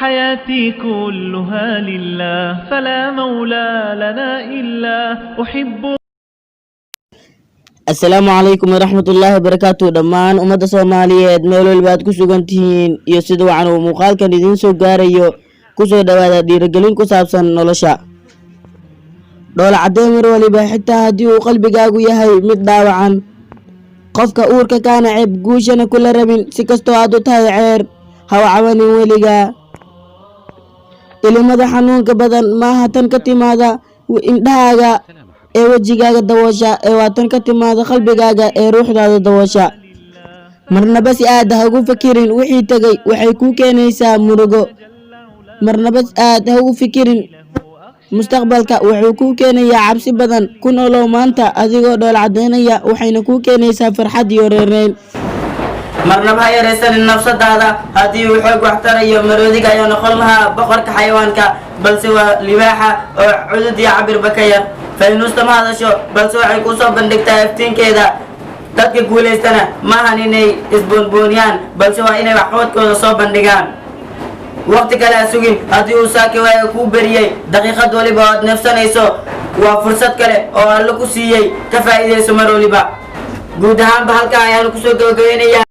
حياتي كلها لله فلا مولى لنا إلا أحب. السلام عليكم ورحمة الله وبركاته. دمان أمة الصومالية ميل والباد كسو جنتين يسدو عنو مقال كان يدين سو غاريو كسو دوادا ديرجلين كسابسن نولشا دول عدين وليبا حتى هديو قلبي قاقو يهي مد داوعان قفك أورك كان عيب قوشنا كل ربين سكستو عدو تاي عير هوا عواني وليقا إلي مدى حنونك بدن ما هتن كتمادا وإندهاغا ee wajigaaga dawoosha ee waatan ka timaada qalbigaaga ee ruuxdaada dawoosha marnaba si aad ha ugu fikirin wixii tagay waxay ku keenaysaa murugo marnaba aad ha ugu fikirin mustaqbalka wuxuu ku keenayaa cabsi badan ku noolow maanta adigoo dhool cadeynaya waxayna ku keenaysaa farxad iyo reereyn marnaba ha yareysan nafsadaada haddii uu xoog wax tarayo maroodiga ayaa noqon lahaa boqorka xayawaanka balse waa libaaxa oo cudud iyo cabirba ka yar faynuusta ma hadasho balse waxay ku soo bandhigtaa iftiinkeeda dadka guulaystana maahan inay isboonbooniyaan balse waa inay waxqabadkooda soo bandhigaan waqti kale ha sugin haddii uu saaki waaga kuu beriyey daqiiqad waliba oo aad neefsanayso waa fursad kale oo alla ku siiyey ka faa'iidayso mar waliba guud ahaanba halkaa ayaanu kusoo gabagabeynaya.